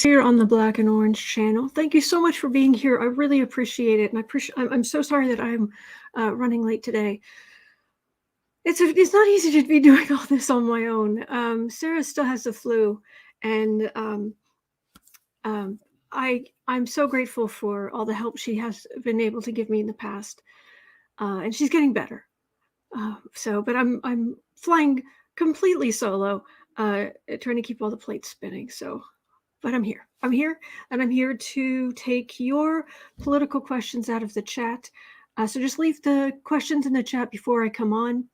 Here on the Black and Orange channel. Thank you so much for being here. I really appreciate it, and I'm so sorry that I'm running late today. It's not easy to be doing all this on my own. Sarah still has the flu, and I'm so grateful for all the help she has been able to give me in the past, and she's getting better. But I'm flying completely solo, trying to keep all the plates spinning. But I'm here. And I'm here to take your political questions out of the chat. So just leave the questions in the chat before I come on.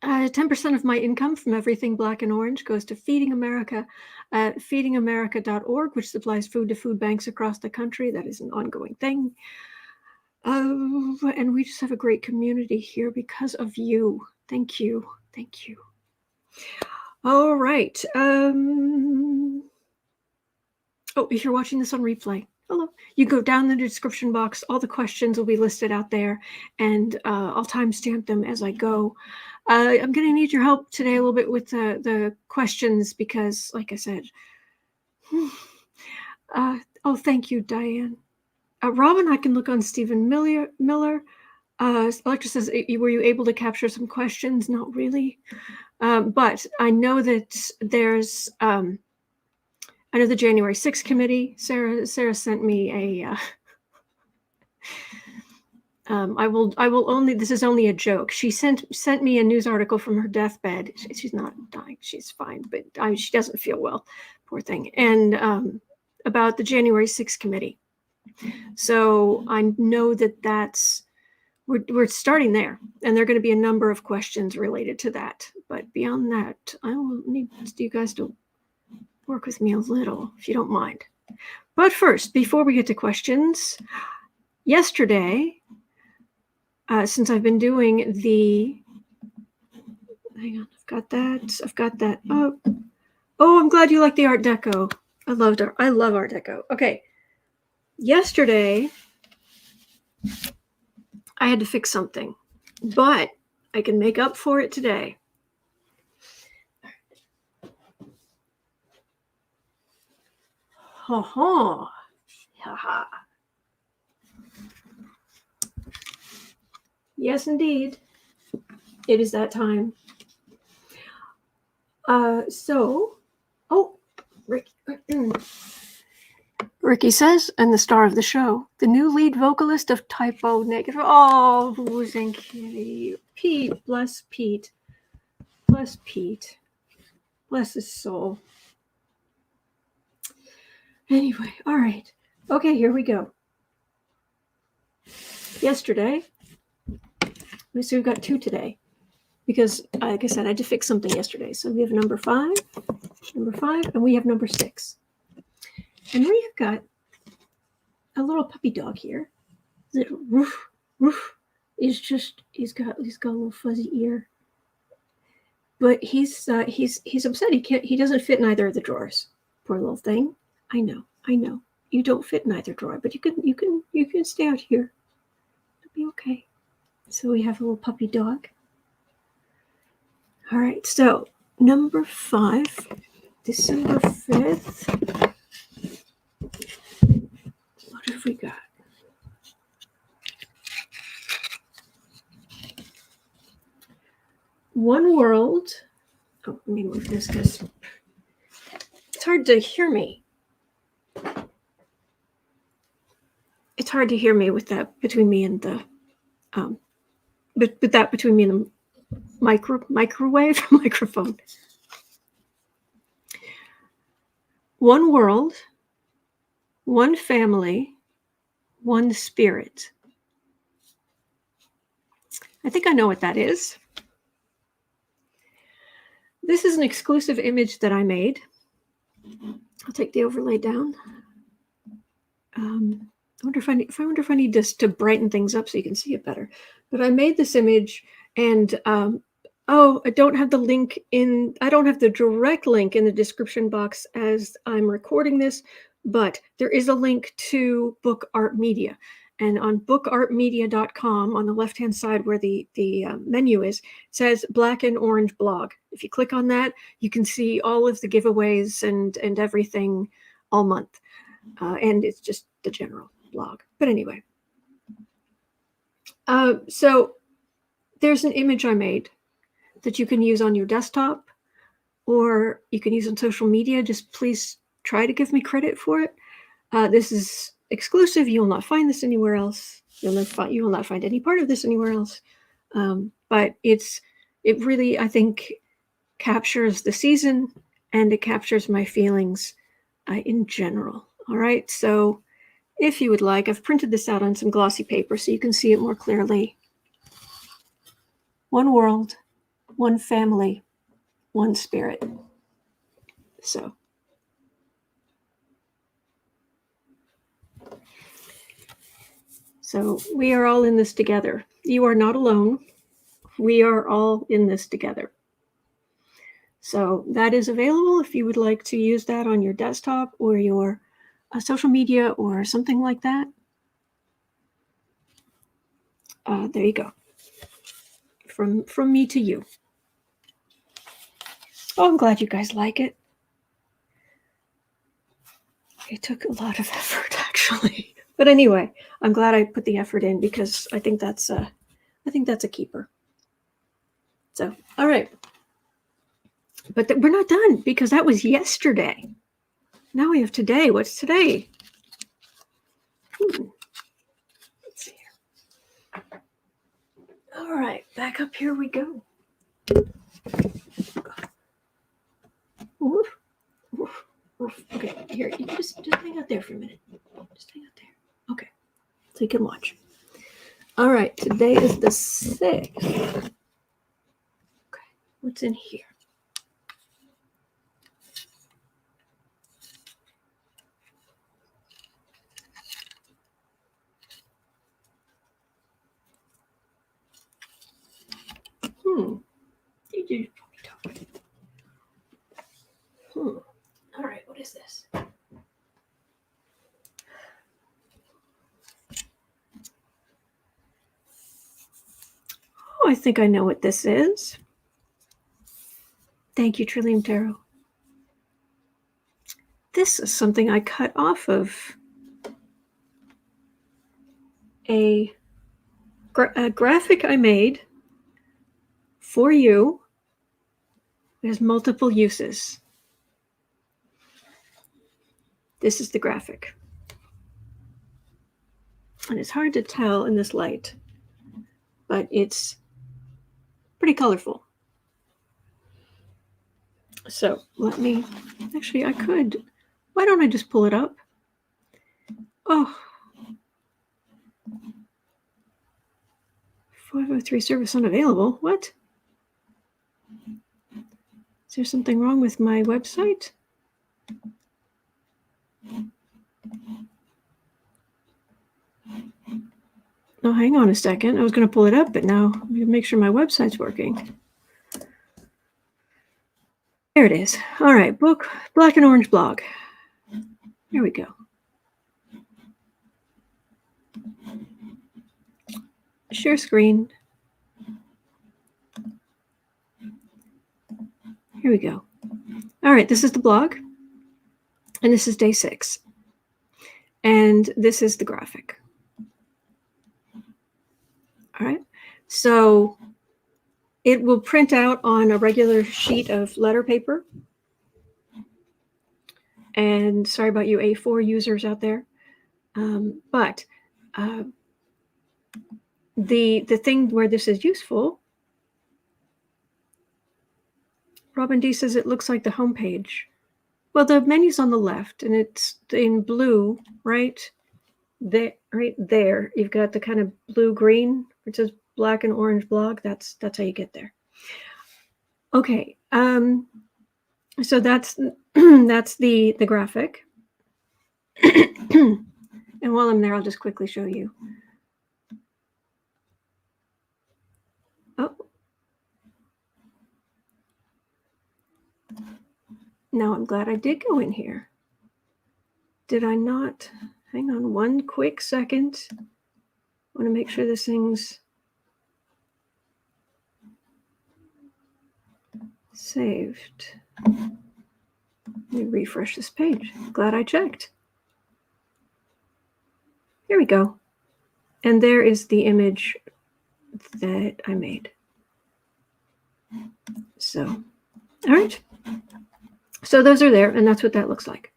10% of my income from everything Black and Orange goes to Feeding America at feedingamerica.org, which supplies food to food banks across the country. That is an ongoing thing. And we just have a great community here because of you. Thank you. Thank you. All right. Oh, if you're watching this on replay, hello. You go down in the description box. All the questions will be listed out there, and I'll timestamp them as I go. I'm going to need your help today a little bit with the questions because, like I said, oh, thank you, Diane. Robin, I can look on Stephen Miller. Electra says, were you able to capture some questions? Not really. But I know that there's... I know the January 6th committee. Sarah sent me a. I will only. This is only a joke. She sent me a news article from her deathbed. She's not dying. She's fine, but she doesn't feel well. Poor thing. And about the January 6th committee. So I know that's we're starting there, and there are going to be a number of questions related to that. But beyond that, I will need you guys to work with me a little, if you don't mind. But first, before we get to questions, yesterday, since I've been doing the, hang on, I've got that. Oh, I'm glad you like the Art Deco. I love Art Deco. Okay, yesterday, I had to fix something, but I can make up for it today. Ha ha. Ha ha. Yes, indeed. It is that time. Ricky says, and the star of the show, the new lead vocalist of Typo Negative. Oh, thank you. Pete, bless Pete. Bless Pete. Bless his soul. Anyway, all right. Okay, here we go. Yesterday, so we've got two today because, like I said, I had to fix something yesterday. So we have number five, and we have number 6. And we have got a little puppy dog here. Little roof. He's got a little fuzzy ear. But he's upset. He doesn't fit in either of the drawers. Poor little thing. I know. You don't fit in either drawer, but you can stay out here. It'll be okay. So we have a little puppy dog. All right, so number 5, December 5th. What have we got? One world. Oh, let me move this because it's hard to hear me. It's hard to hear me with that between me and the between me and the microwave microphone. One world, one family, one spirit. I think I know what that is. This is an exclusive image that I made. I'll take the overlay down. I wonder if I need this to brighten things up so you can see it better. But I made this image, and I don't have the link in. I don't have the direct link in the description box as I'm recording this, but there is a link to Book Art Media, And on bookartmedia.com, on the left-hand side where the menu is, it says Black and Orange blog. If you click on that, you can see all of the giveaways and everything all month. And it's just the general blog. But anyway. So there's an image I made that you can use on your desktop, or you can use on social media. Just please try to give me credit for it. This is exclusive. You will not find this anywhere else. You will not find any part of this anywhere else. But it really, I think, captures the season, and it captures my feelings in general. All right. So if you would like, I've printed this out on some glossy paper so you can see it more clearly. One world, one family, one spirit. So we are all in this together. You are not alone. We are all in this together. So that is available if you would like to use that on your desktop or your social media or something like that. There you go. From me to you. Oh, I'm glad you guys like it. It took a lot of effort, actually. But anyway, I'm glad I put the effort in because I think that's a keeper. So, all right. But we're not done because that was yesterday. Now we have today. What's today? Let's see here. All right, back up here we go. Oof, oof, oof. Okay, here, you can just hang out there for a minute. Just hang out there. Okay, so you can watch. All right, today is the 6th. Okay, what's in here? You do talk. All right, what is this? Oh, I think I know what this is. Thank you, Trillium Tarot. This is something I cut off of a graphic I made for you. It has multiple uses. This is the graphic. And it's hard to tell in this light, but it's pretty colorful. So let me, actually I could, why don't I just pull it up? Oh, 503 service unavailable. What? Is there something wrong with my website? Oh, hang on a second. I was going to pull it up, but now I'm going to make sure my website's working. There it is. All right, book, Black and Orange blog. There we go. Share screen. Here we go. All right, this is the blog. And this is day 6. And this is the graphic. All right, so it will print out on a regular sheet of letter paper. And sorry about you A4 users out there. But the thing where this is useful, Robin D says it looks like the homepage. Well, the menu's on the left, and it's in blue, right? Right there, you've got the kind of blue-green, which says Black and Orange blog. That's how you get there. Okay, so that's the graphic. And while I'm there, I'll just quickly show you. Oh. Now I'm glad I did go in here. Did I not? Hang on one quick second. want to make sure this thing's saved. Let me refresh this page. Glad I checked. Here we go. And there is the image that I made. So, all right. So those are there, and that's what that looks like.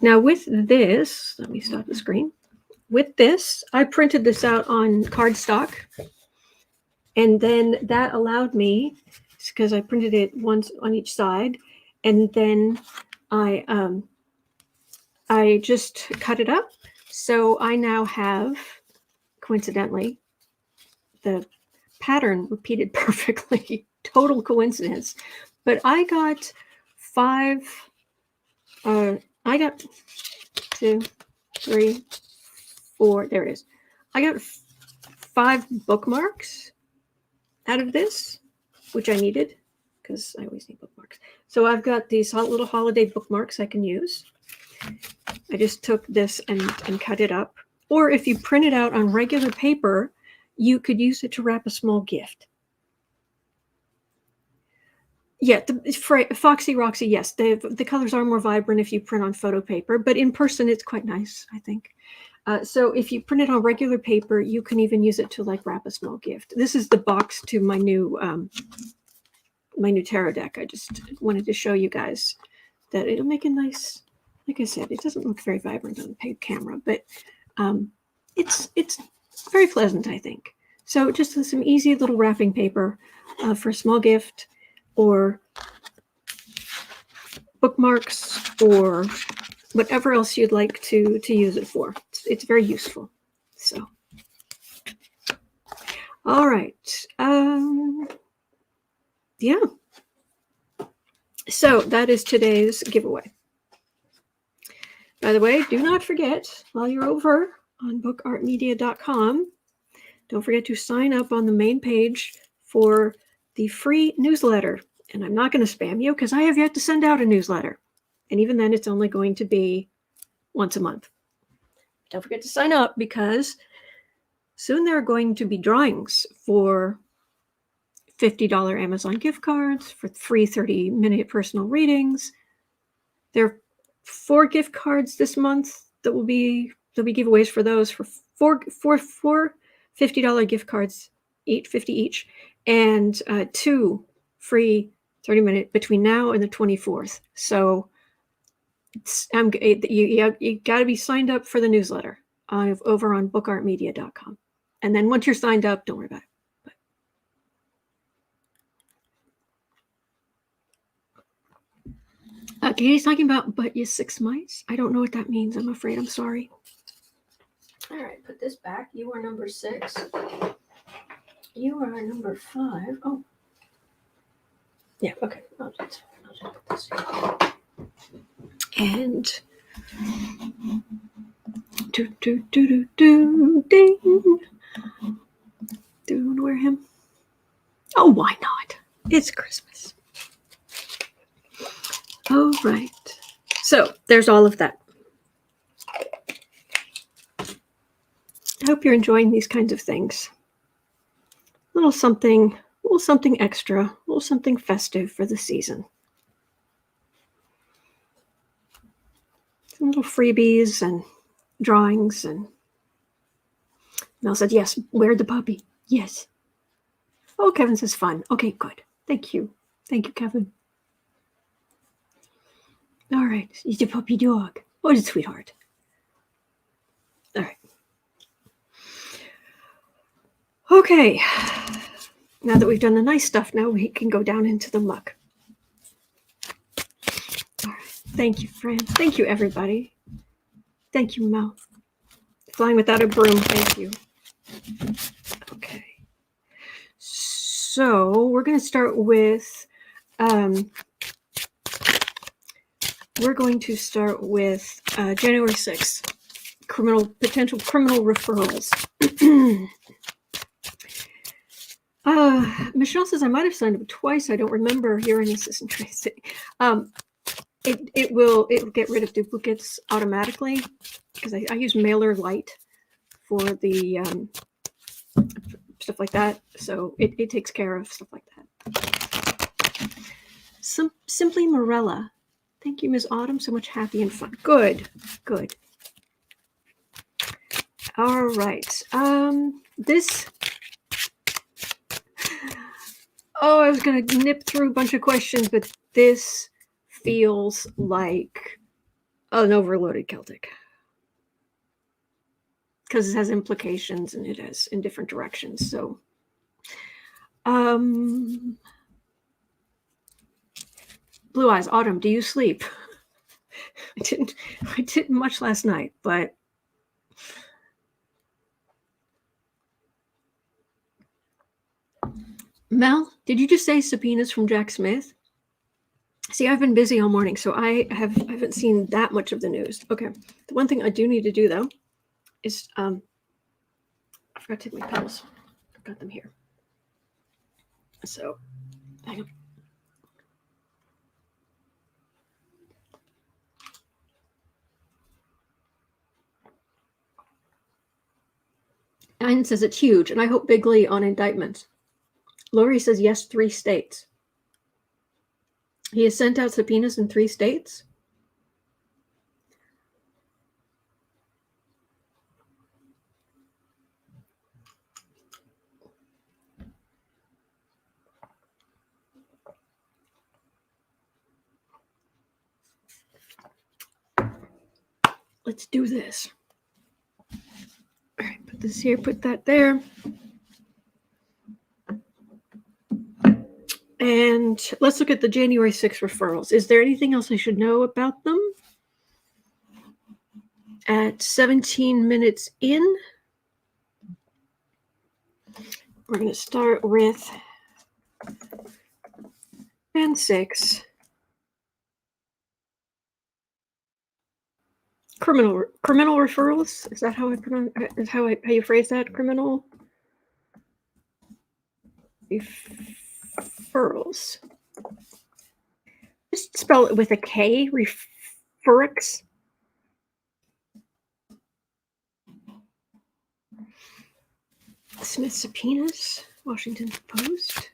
Now with this, let me stop the screen. With this, I printed this out on cardstock, and then that allowed me, because I printed it once on each side, and then I just cut it up. So I now have, coincidentally, the pattern repeated perfectly. Total coincidence. But I got I got 2, 3, 4, there it is. I got 5 bookmarks out of this, which I needed, because I always need bookmarks. So I've got these little holiday bookmarks I can use. I just took this and cut it up. Or if you print it out on regular paper, you could use it to wrap a small gift. Yeah, Foxy Roxy, yes, the colors are more vibrant if you print on photo paper, but in person it's quite nice, I think. So if you print it on regular paper, you can even use it to like wrap a small gift. This is the box to my new tarot deck. I just wanted to show you guys that it'll make a nice, like I said, it doesn't look very vibrant on the camera, but it's very pleasant, I think. So just some easy little wrapping paper for a small gift, or bookmarks, or whatever else you'd like to use it for. It's very useful. So, all right. Yeah. So that is today's giveaway. By the way, do not forget, while you're over on bookartmedia.com, don't forget to sign up on the main page for the free newsletter. And I'm not going to spam you because I have yet to send out a newsletter. And even then, it's only going to be once a month. Don't forget to sign up, because soon there are going to be drawings for $50 Amazon gift cards, for free 30-minute personal readings. There are 4 gift cards this month that there'll be giveaways for those, for four $50 gift cards, each 50 each, and 2 free 30-minute between now and the 24th. So you got to be signed up for the newsletter over on bookartmedia.com. And then once you're signed up, don't worry about it. Katie's talking about, but you 6 mice. I don't know what that means. I'm afraid. I'm sorry. All right, put this back. You are number 6. You are number 5. Oh. Yeah, okay. I'll just put this here. And ding. Do you want to wear him? Oh, why not? It's Christmas. All right. So there's all of that. I hope you're enjoying these kinds of things. A little something extra, a little something festive for the season. Some little freebies and drawings. And Mel said, yes, where'd the puppy? Yes. Oh, Kevin says fun. Okay, good. Thank you. Thank you, Kevin. All right. He's a puppy dog. What a sweetheart. All right. Okay. Now that we've done the nice stuff, now we can go down into the muck. All right. Thank you, Fran. Thank you, everybody. Thank you, Mel. Flying without a broom. Thank you. Okay. So we're going to start with January 6th, potential criminal referrals. Michelle says I might have signed up twice. I don't remember. You're an assistant Tracy. It'll get rid of duplicates automatically, because I use MailerLite for the stuff like that. So it takes care of stuff like that. Simply Morella. Thank you, Ms. Autumn. So much happy and fun. Good. All right. This. Oh, I was going to nip through a bunch of questions, but this feels like an overloaded Celtic. Because it has implications and it has in different directions. So, Blue Eyes, Autumn, do you sleep? I didn't much last night, but Mel, did you just say subpoenas from Jack Smith? See, I've been busy all morning, so I haven't seen that much of the news. Okay. The one thing I do need to do though is I forgot to take my pills. I've got them here. So hang on. Ayn says it's huge, and I hope bigly on indictments. Lori says yes, 3 states. He has sent out subpoenas in 3 states. Let's do this. All right, put this here, put that there. And let's look at the January 6th referrals. Is there anything else I should know about them? At 17 minutes in, we're going to start with and 6. Criminal referrals. Is that how I pronounce? Is how you phrase that? Criminal referrals. Just spell it with a K. Referrals. Smith subpoenas. Washington Post.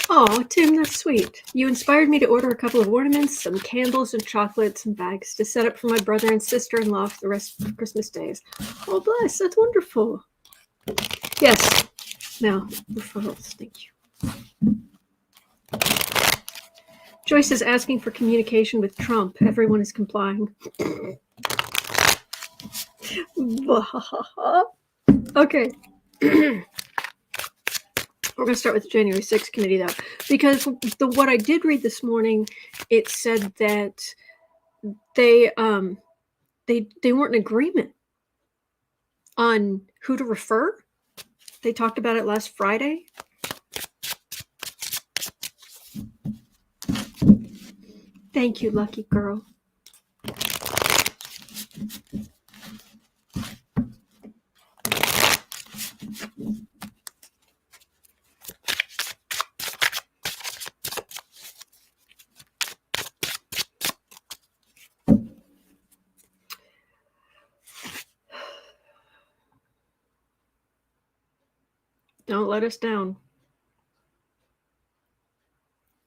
Oh, Tim, that's sweet. You inspired me to order a couple of ornaments, some candles and chocolates and bags to set up for my brother and sister-in-law for the rest of Christmas days. Oh, bless. That's wonderful. Yes. Now, referrals. Thank you. Joyce is asking for communication with Trump. Everyone is complying. Okay. We're going to start with the January 6th committee, though, because what I did read this morning, it said that they weren't in agreement on who to refer. They talked about it last Friday. Thank you, lucky girl. Don't let us down.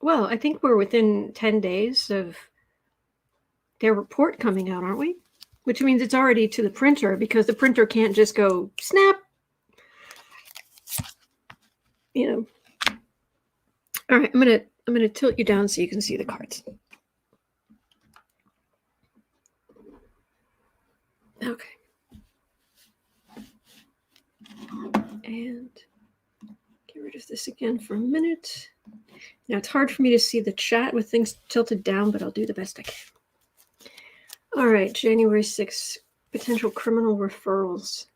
Well, I think we're within 10 days of their report coming out, aren't we? Which means it's already to the printer, because the printer can't just go snap. You know. All right, I'm gonna tilt you down so you can see the cards. Okay. And get rid of this again for a minute. Now, it's hard for me to see the chat with things tilted down, but I'll do the best I can. All right, January 6th, potential criminal referrals.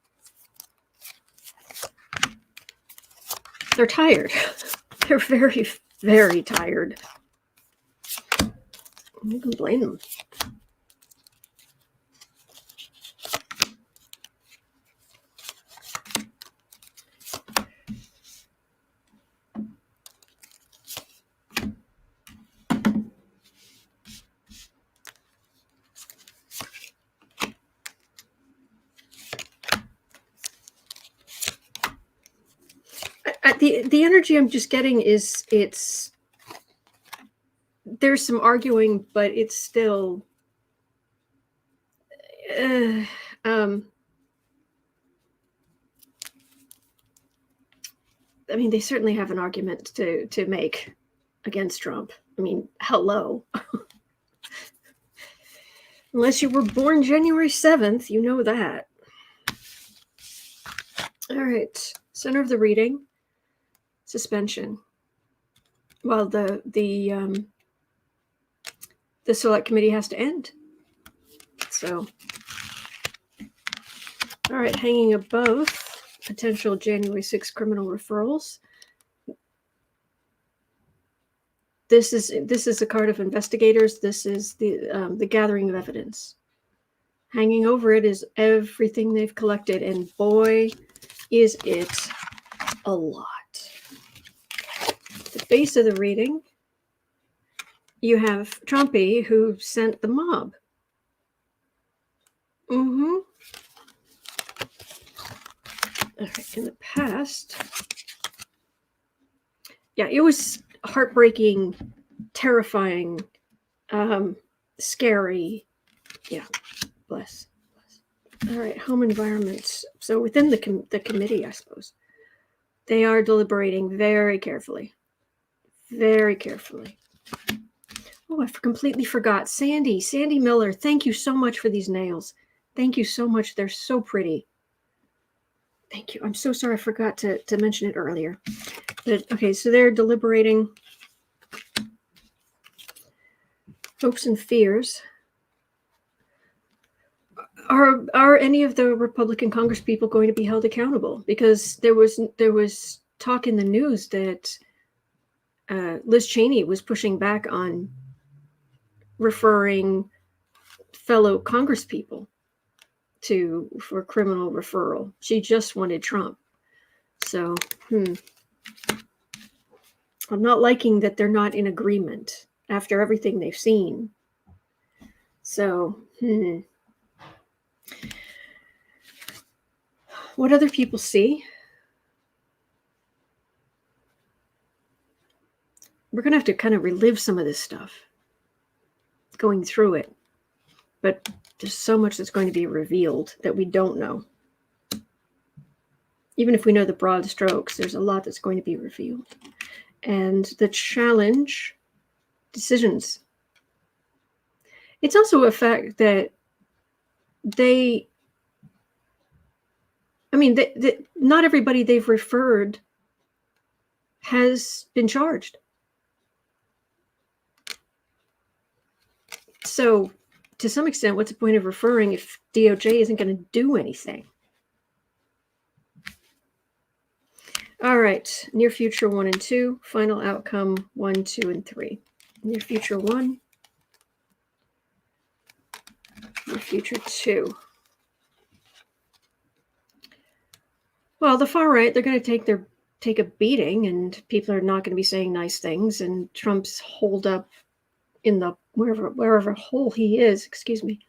They're tired. They're very, very tired. You can blame them. The energy I'm just getting is there's some arguing, but it's still I mean, they certainly have an argument to make against Trump. I mean, hello. Unless you were born January 7th, you know that. All right. Center of the reading. Suspension. Well, the select committee has to end. So, all right, hanging above potential January 6th criminal referrals. This is a card of investigators. This is the gathering of evidence. Hanging over it is everything they've collected, and boy, is it a lot. The base of the reading, you have Trumpy, who sent the mob. All right, in the past, yeah, it was heartbreaking, terrifying, scary. Yeah, bless. All right, home environments. So within the committee, I suppose, they are deliberating very carefully. Very carefully. Oh, I completely forgot. Sandy Miller, thank you so much for these nails. Thank you so much. They're so pretty. Thank you. I'm so sorry I forgot to mention it earlier. But, okay, so they're deliberating hopes and fears. Are any of the Republican Congresspeople going to be held accountable? Because there was talk in the news that Liz Cheney was pushing back on referring fellow Congresspeople for criminal referral. She just wanted Trump. So, I'm not liking that they're not in agreement after everything they've seen. So, what other people see? We're going to have to kind of relive some of this stuff, going through it. But there's so much that's going to be revealed that we don't know. Even if we know the broad strokes, there's a lot that's going to be revealed. And the challenge, decisions. It's also a fact that not everybody they've referred has been charged. So, to some extent, what's the point of referring if DOJ isn't going to do anything? All right, near future 1 and 2, final outcome 1, 2, and 3. Near future 1, near future 2. Well, the far right, they're going to take a beating, and people are not going to be saying nice things, and Trump's holed up in the wherever hole he is. Excuse me.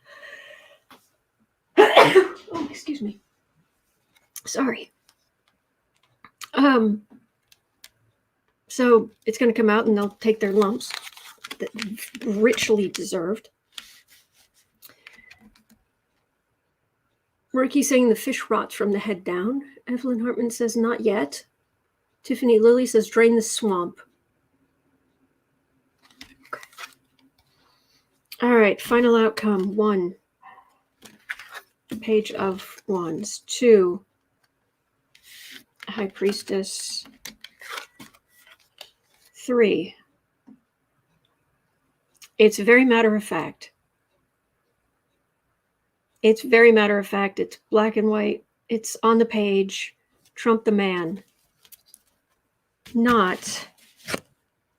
Oh, excuse me. Sorry. So it's going to come out, and they'll take their lumps, that richly deserved. Ricky's saying the fish rots from the head down. Evelyn Hartman says not yet. Tiffany Lilly says drain the swamp. Okay. All right, final outcome 1. Page of Wands. 2. High Priestess. 3. It's very matter of fact. It's very matter of fact. It's black and white. It's on the page. Trump the man. Not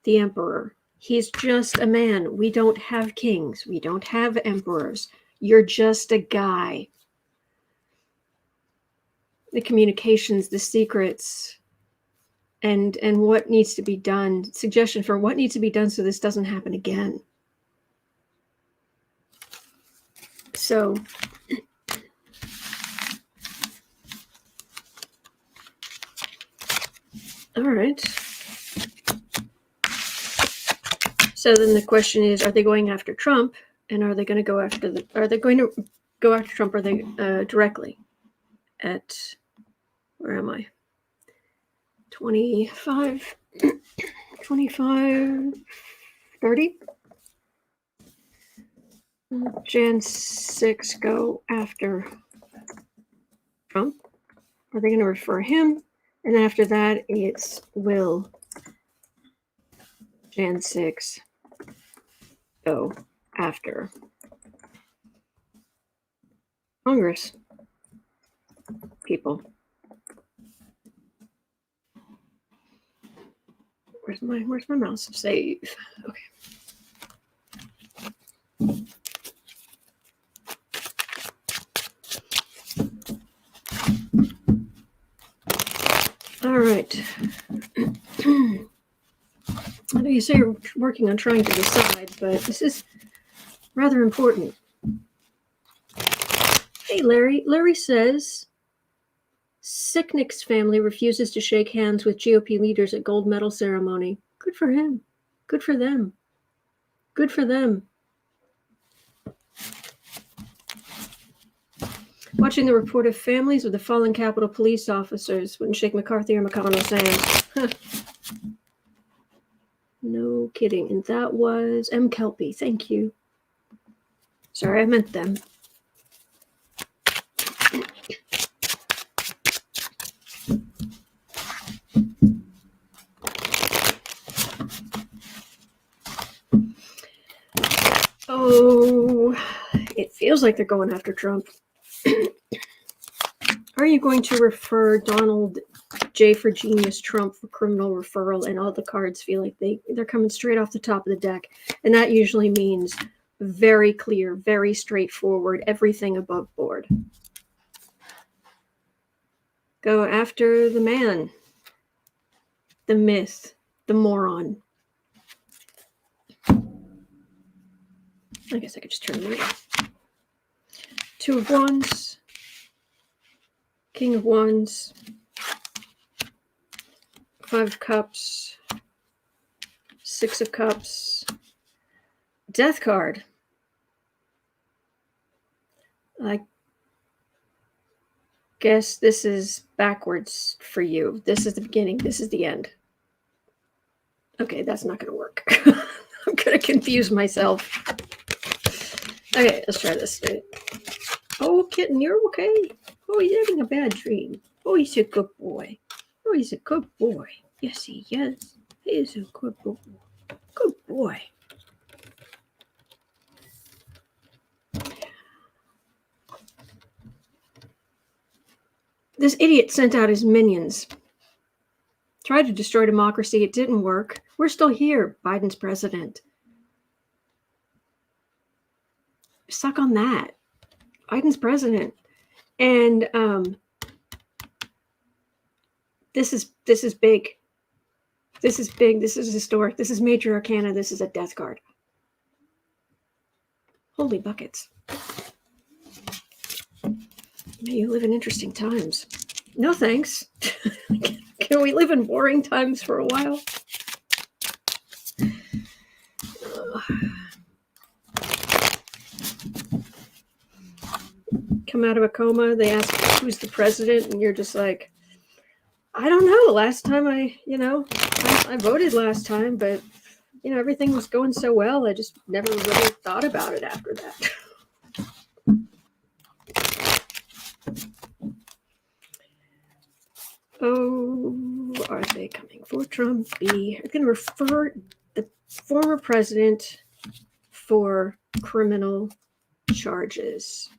the emperor. He's just a man. We don't have kings. We don't have emperors. You're just a guy. The communications, the secrets, and what needs to be done. Suggestion for what needs to be done so this doesn't happen again. So, all All right. So then the question is, are they going after Trump, and are they going to go after Trump, or are they directly at, where am I? 25, 25, 30? Jan 6 go after Trump. Are they going to refer him? And then after that, it's will Jan 6 go after Congress people. Where's my mouse? Save. Okay. All right. I know you say you're working on trying to decide, but this is rather important. Hey, Larry. Larry says Sicknick's family refuses to shake hands with GOP leaders at gold medal ceremony. Good for him. Good for them. Good for them. Watching the report of families of the fallen Capitol police officers wouldn't shake McCarthy or McConnell's hands. No kidding. And that was M. Kelpie. Thank you. Sorry, I meant them. Oh, it feels like they're going after Trump. Are you going to refer Donald J for Genius Trump for criminal referral? And all the cards feel like they're coming straight off the top of the deck. And that usually means very clear, very straightforward, everything above board. Go after the man, the myth, the moron. I guess I could just turn them off. Two of Wands, King of Wands, Five of Cups, Six of Cups, Death card. I guess this is backwards for you. This is the beginning. This is the end. Okay, that's not going to work. I'm going to confuse myself. Okay, let's try this. Oh, kitten, you're okay. Oh, he's having a bad dream. Oh, he's a good boy. Oh, he's a good boy. Yes, he is. He is a good boy. Good boy. This idiot sent out his minions. Tried to destroy democracy. It didn't work. We're still here. Biden's president. Suck on that. Biden's president. And this is big. This is big. This is historic. This is major arcana. This is a death card. Holy buckets. May you live in interesting times. No thanks. Can we live in boring times for a while? Come out of a coma, they ask who's the president, and you're just like, I don't know. Last time I voted last time, but everything was going so well, I just never really thought about it after that. Oh, are they coming for Trump? They're going to refer the former president for criminal charges.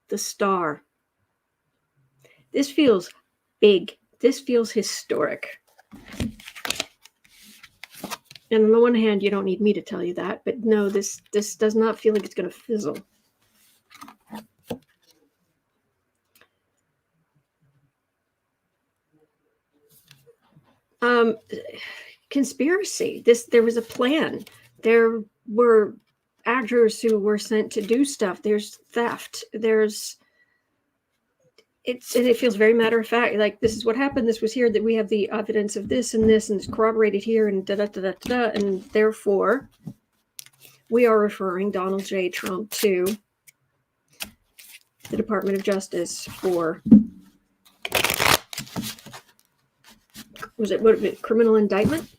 The Star. This feels big. This feels historic. And on the one hand, you don't need me to tell you that, but no, this does not feel like it's going to fizzle. Conspiracy. There was a plan. There were actors who were sent to do stuff. There's theft. it feels very matter of fact. Like, this is what happened. This was here, that we have the evidence of this, and it's corroborated here, and da-da-da-da-da. And therefore, we are referring Donald J. Trump to the Department of Justice for, what was it, criminal indictment?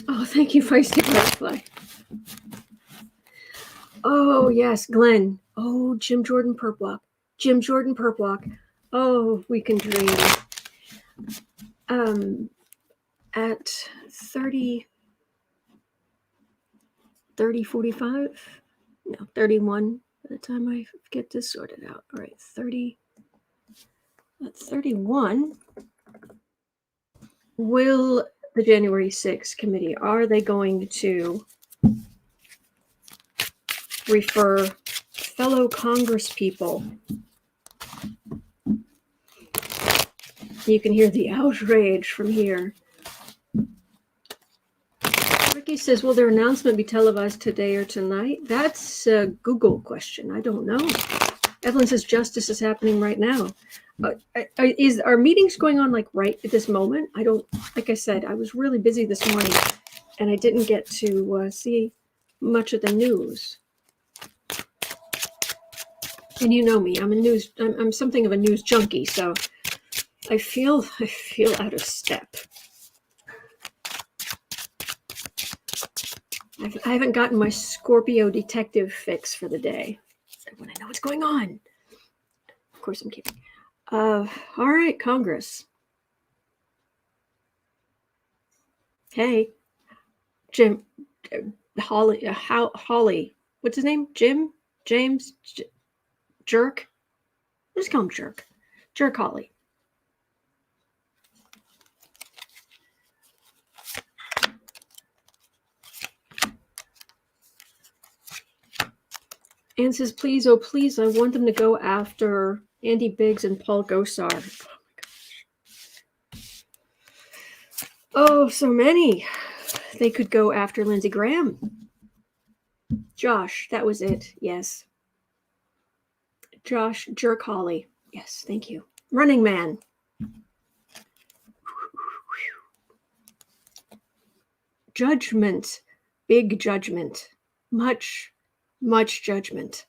Oh, thank you, Feisty Butterfly. Oh, yes, Glenn. Oh, Jim Jordan Perpwalk. Oh, we can dream. At 30, 45? No, 31 by the time I get this sorted out. All right, 30. At 31, will the January 6th committee, are they going to refer fellow Congresspeople? You can hear the outrage from here. Ricky says, will their announcement be televised today or tonight? That's a Google question. I don't know. Evelyn says, justice is happening right now. Are meetings going on like right at this moment? I don't, like I said, I was really busy this morning and I didn't get to see much of the news. And you know me, I'm something of a news junkie, so I feel out of step. I haven't gotten my Scorpio detective fix for the day. When I know what's going on. Of course, I'm kidding. All right, Congress. Hey, Jim, Holly. What's his name? James, Jerk. Let's call him Jerk. Jerk Holly. Anne says, please, oh please, I want them to go after Andy Biggs and Paul Gosar. Oh my gosh. Oh, so many. They could go after Lindsey Graham. Josh, that was it. Yes. Josh Jerk Holly. Yes, thank you. Running Man. Judgment. Big judgment. Much judgment.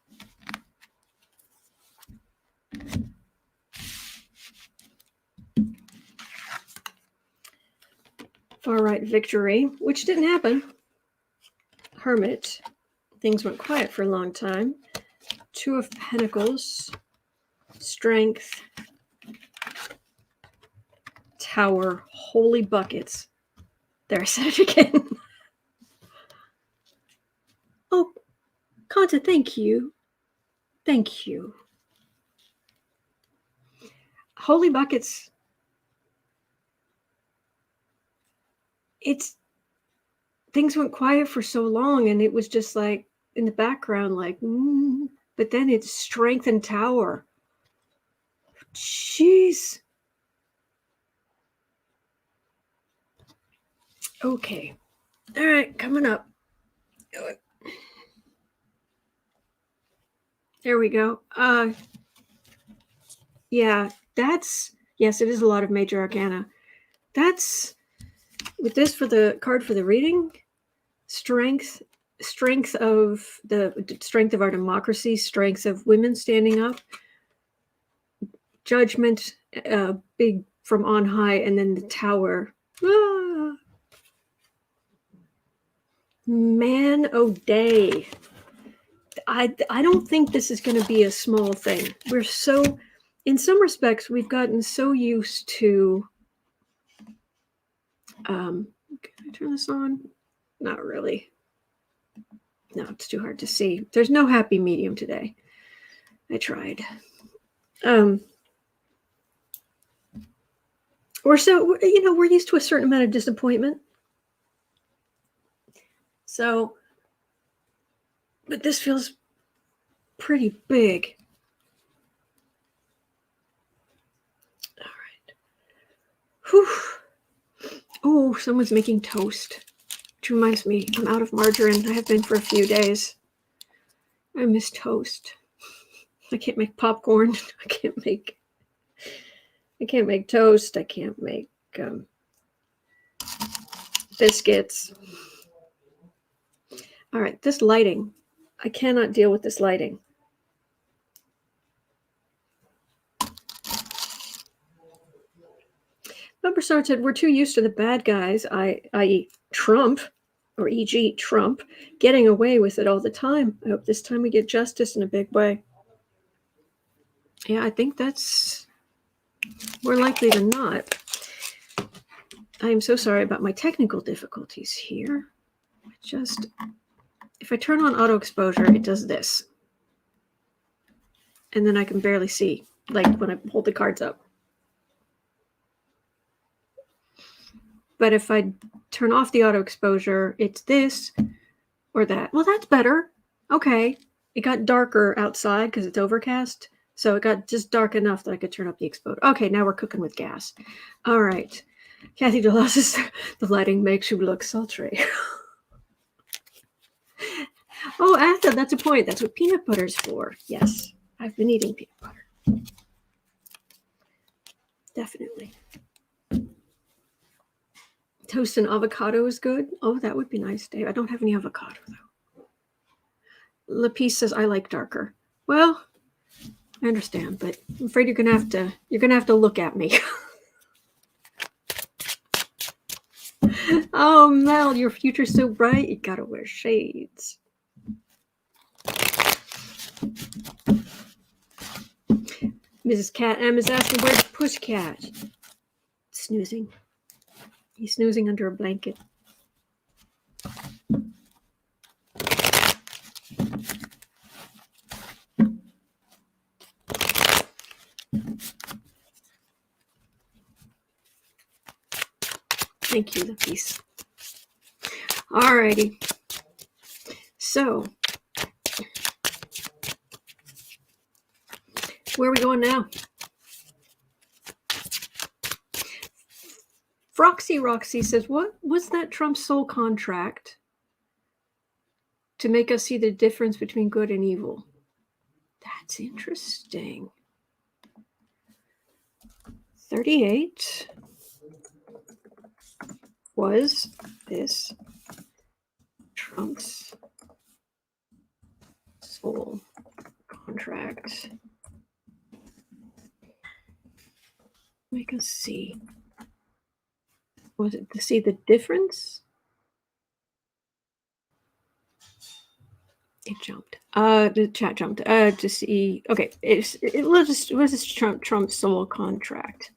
Far right victory, which didn't happen. Hermit. Things went quiet for a long time. Two of Pentacles. Strength. Tower. Holy buckets. There, I said it again. Oh, Kanta, thank you. Thank you. Holy buckets. Things went quiet for so long, and it was just like in the background, like, but then it's strength and tower. Jeez. Okay. All right, coming up. There we go. Yeah, yes, it is a lot of major arcana. That's, with this for the card for the reading, strength of our democracy, strength of women standing up, judgment, big from on high, and then the tower. Man O'Day. I don't think this is going to be a small thing. We're so, in some respects, we've gotten so used to, can I turn this on? Not really. No, it's too hard to see. There's no happy medium today. I tried. We're used to a certain amount of disappointment. So, but this feels pretty big. All right. Whew. Oh, someone's making toast. Which reminds me, I'm out of margarine. I have been for a few days. I miss toast. I can't make popcorn. I can't make toast. I can't make biscuits. All right, this lighting. I cannot deal with this lighting. Number Sard said, we're too used to the bad guys, i.e. Trump, or e.g. Trump, getting away with it all the time. I hope this time we get justice in a big way. Yeah, I think that's more likely than not. I am so sorry about my technical difficulties here. Just, if I turn on auto exposure, it does this. And then I can barely see, like when I hold the cards up. But if I turn off the auto exposure, it's this or that. Well, that's better. Okay. It got darker outside because it's overcast. So it got just dark enough that I could turn up the exposure. Okay, now we're cooking with gas. All right. Kathy DeLoss says, the lighting makes you look sultry. Oh, Atha, that's a point. That's what peanut butter's for. Yes, I've been eating peanut butter. Definitely. Toast and avocado is good. Oh, that would be nice, Dave. I don't have any avocado, though. Lapice says, I like darker. Well, I understand, but I'm afraid you're gonna have to look at me. Oh, Mel, your future's so bright, you gotta wear shades. Mrs. Cat M is asking, where's Pushcat? Snoozing. He's snoozing under a blanket. Thank you, Lapice. Alrighty. So, where are we going now? Roxy says, what was that Trump's sole contract to make us see the difference between good and evil? That's interesting. 38 was this Trump's sole contract. Make us see. Was it to see the difference? It jumped. The chat jumped. To see. Okay, it was this Trump's sole contract.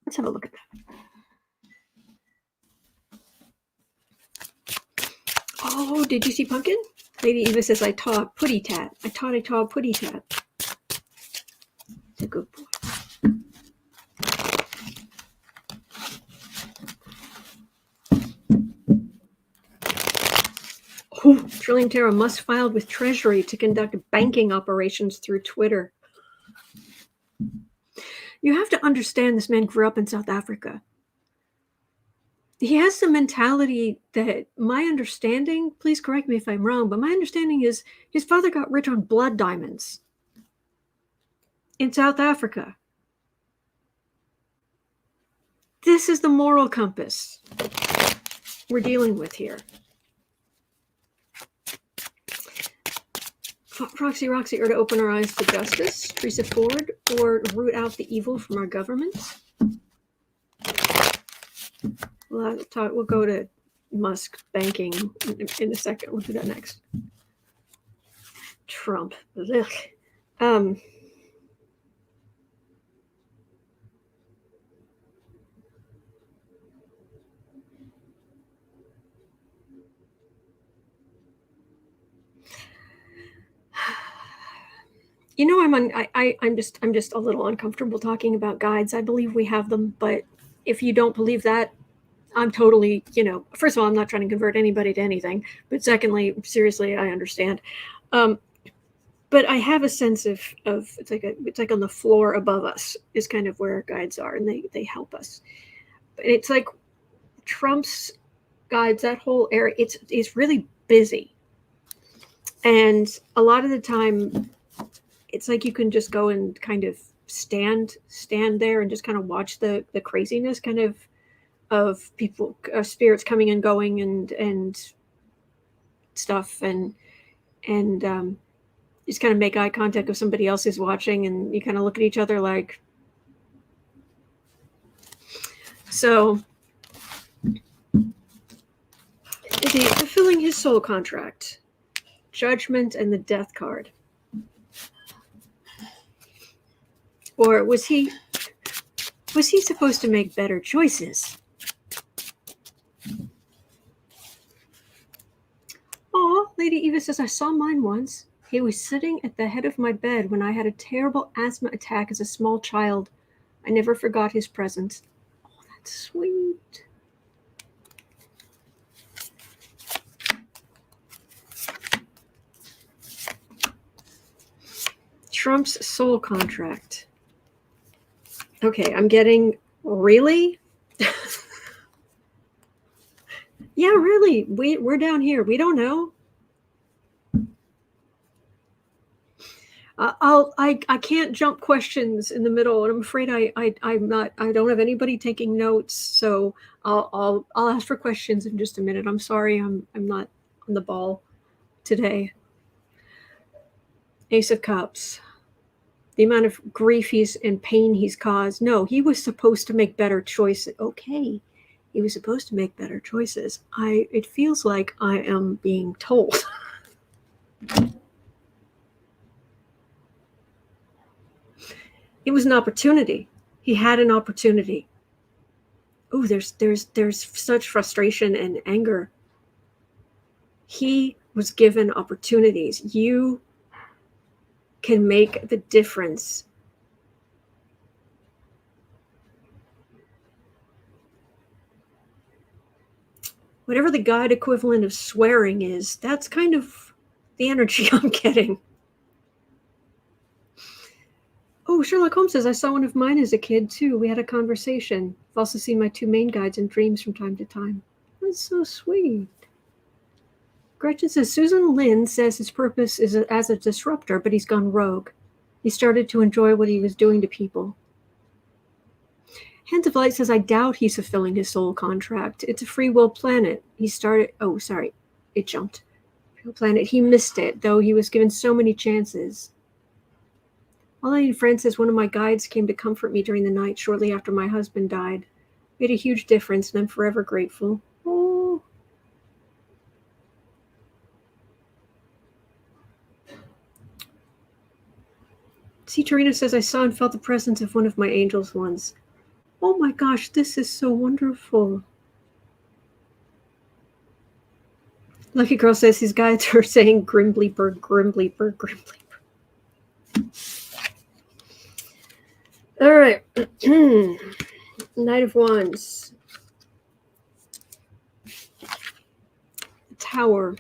Let's have a look at that. Oh, did you see Pumpkin? Lady Eva says, I taught putty tat. I taught putty tat. It's a good boy. Oh, Trillium Terra Musk filed with Treasury to conduct banking operations through Twitter. You have to understand this man grew up in South Africa. He has the mentality that my understanding, please correct me if I'm wrong, but my understanding is his father got rich on blood diamonds in South Africa. This is the moral compass we're dealing with here. Roxy, or to open our eyes to justice, Teresa Ford, or root out the evil from our governments. We'll go to Musk banking in a second. We'll do that next. Trump. Ugh. You know, I'm just a little uncomfortable talking about guides. I believe we have them, but if you don't believe that, I'm totally, first of all, I'm not trying to convert anybody to anything, but secondly, seriously, I understand. But I have a sense of it's like on the floor above us is kind of where our guides are, and they help us. But it's like Trump's guides, that whole area, it's really busy. And a lot of the time, it's like you can just go and kind of stand there and just kind of watch the craziness kind of people, spirits coming and going and stuff, and just kind of make eye contact with somebody else who's watching, and you kind of look at each other like. So the fulfilling his soul contract, judgment, and the death card. Or was he supposed to make better choices? Oh, Lady Eva says, I saw mine once. He was sitting at the head of my bed when I had a terrible asthma attack as a small child. I never forgot his presence. Oh, that's sweet. Trump's soul contract. Okay, I'm getting, really? Yeah, really. We're down here. We don't know. I can't jump questions in the middle, and I'm afraid I don't have anybody taking notes, so I'll ask for questions in just a minute. I'm sorry, I'm not on the ball today. Ace of Cups. The amount of grief and pain he's caused. No, he was supposed to make better choices. Okay, he was supposed to make better choices. It feels like I am being told. It was an opportunity. He had an opportunity. Oh, there's such frustration and anger. He was given opportunities. You can make the difference. Whatever the guide equivalent of swearing is, that's kind of the energy I'm getting. Oh, Sherlock Holmes says, I saw one of mine as a kid, too. We had a conversation. I've also seen my two main guides in dreams from time to time. That's so sweet. Gretchen says, Susan Lynn says his purpose is as a disruptor, but he's gone rogue. He started to enjoy what he was doing to people. Hands of Light says, I doubt he's fulfilling his soul contract. It's a free will planet. He started, oh, sorry, it jumped. Free will planet. He missed it, though he was given so many chances. All I need, friend says, one of my guides came to comfort me during the night shortly after my husband died. Made a huge difference, and I'm forever grateful. Oh. See, Tarina says, I saw and felt the presence of one of my angels once. Oh my gosh, this is so wonderful. Lucky Girl says his guides are saying Grim Bleeper, Grim Bleeper, Grim Bleeper. All right. Knight of Wands. Tower.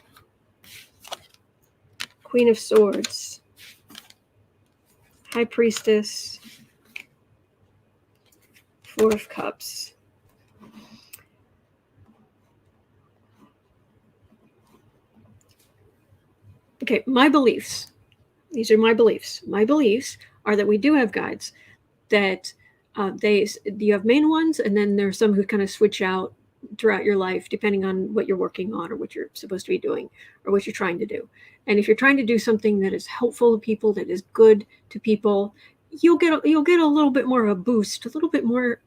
Queen of Swords. High Priestess. Four of Cups. Okay, my beliefs. These are my beliefs. My beliefs are that we do have guides. That you have main ones, and then there's some who kind of switch out throughout your life depending on what you're working on or what you're supposed to be doing or what you're trying to do. And if you're trying to do something that is helpful to people, that is good to people, you'll get a little bit more of a boost, a little bit more,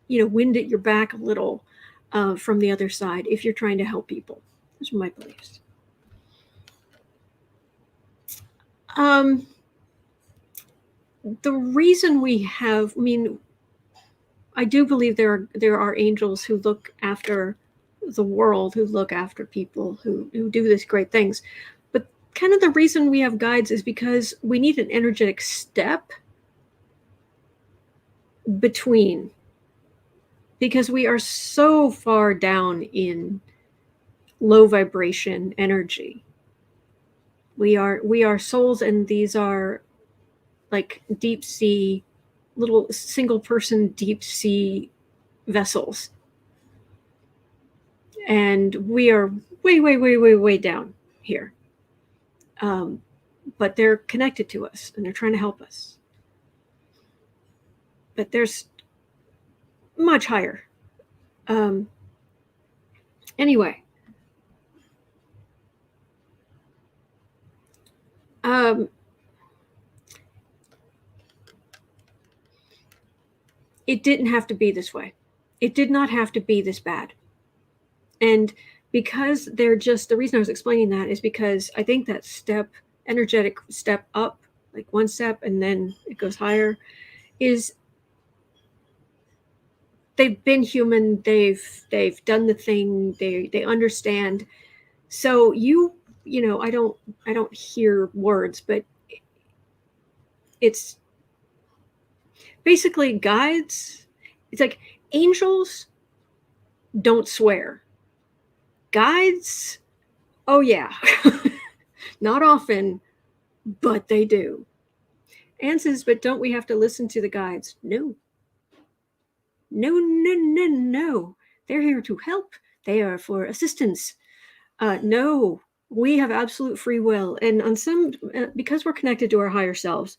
wind at your back a little from the other side if you're trying to help people. Those are my beliefs. The reason we have, I do believe there are angels who look after the world, who look after people, who do these great things. But kind of the reason we have guides is because we need an energetic step between, because we are so far down in low vibration energy. We are souls, and these are like deep sea, little single person deep sea vessels. And we are way, way, way, way, way down here. But they're connected to us and they're trying to help us. But there's much higher. Anyway. It didn't have to be this way. It did not have to be this bad. And because they're just, the reason I was explaining that is because I think that energetic step up, like one step and then it goes higher, is they've been human, they've done the thing, they understand. So I don't hear words, but it's basically guides. It's like angels don't swear. Guides, oh yeah. Not often, but they do. Anne says, but don't we have to listen to the guides? No. No. They're here to help. They are for assistance. No, we have absolute free will. And on some, because we're connected to our higher selves,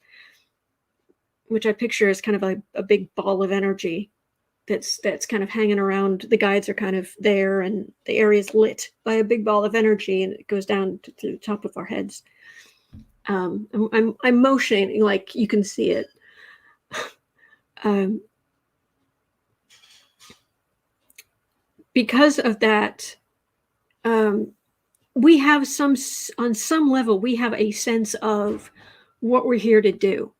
which I picture as kind of a big ball of energy that's kind of hanging around. The guides are kind of there and the area is lit by a big ball of energy and it goes down to the top of our heads. I'm motioning like you can see it. Because of that, we have on some level, we have a sense of what we're here to do.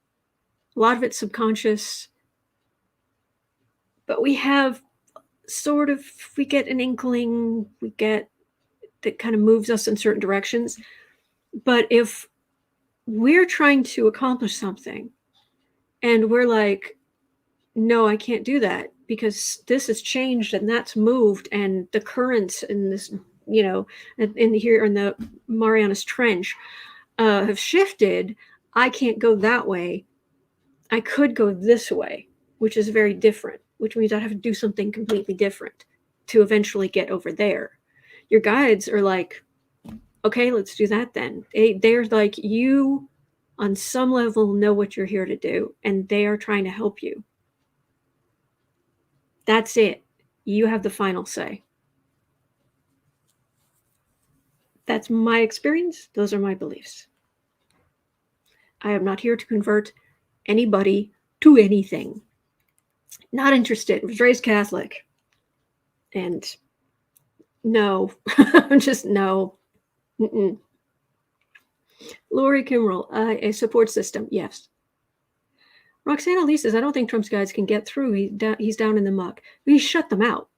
A lot of it's subconscious, but we have we get an inkling, that kind of moves us in certain directions. But if we're trying to accomplish something and we're like, no, I can't do that because this has changed and that's moved and the currents in this, in here in the Marianas Trench have shifted. I can't go that way. I could go this way, which is very different, which means I'd have to do something completely different to eventually get over there. Your guides are like, okay, let's do that then. They're like, you on some level know what you're here to do, and they are trying to help you. That's it. You have the final say. That's my experience. Those are my beliefs. I am not here to convert anybody to anything. Not interested. Was raised Catholic. And no, I'm just no. Mm-mm. Lori Kimmerl, a support system. Yes. Roxana Lee says, I don't think Trump's guys can get through. He's down in the muck. He shut them out.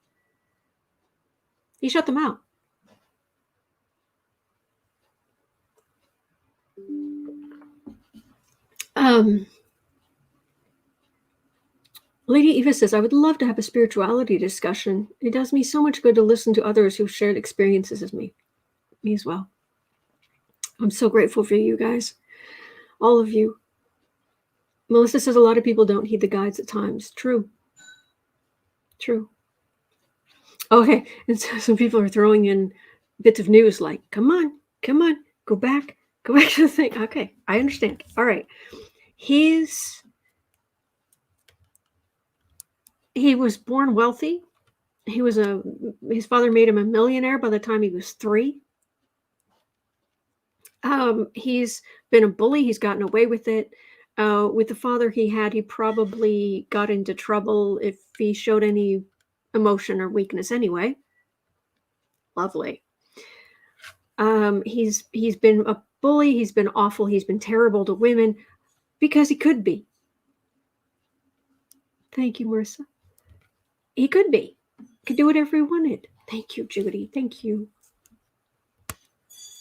He shut them out. Lady Eva says, I would love to have a spirituality discussion. It does me so much good to listen to others who've shared experiences as me. Me as well. I'm so grateful for you guys. All of you. Melissa says a lot of people don't heed the guides at times. True. Okay, and so some people are throwing in bits of news like, come on, go back to the thing. Okay, I understand. All right. He was born wealthy. His father made him a millionaire by the time he was 3. He's been a bully. He's gotten away with it. With the father he had, he probably got into trouble if he showed any emotion or weakness anyway. Lovely. He's been a bully. He's been awful. He's been terrible to women because he could be. Thank you, Marissa. He could be. Could do whatever he wanted. Thank you, Judy. Thank you.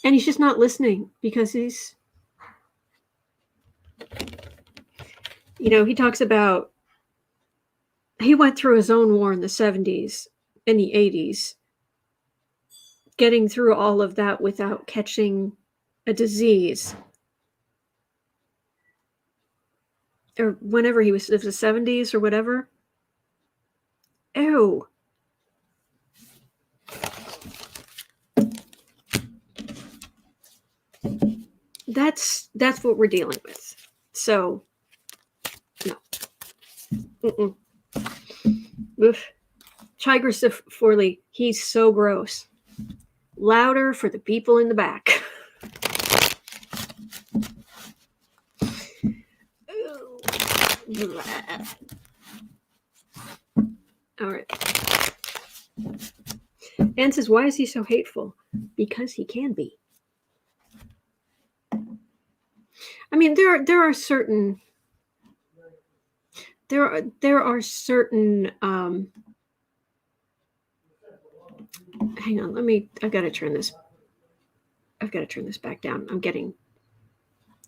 And he's just not listening because he talks about he went through his own war in the 70s and the 80s, getting through all of that without catching a disease. Or whenever it was the 70s or whatever. Ew. that's what we're dealing with. So, no. Mm-mm. Oof. Tigress Forley, he's so gross. Louder for the people in the back. All right. Anne says, why is he so hateful? Because he can be. I mean, there are certain hang on, I've got to turn this back down.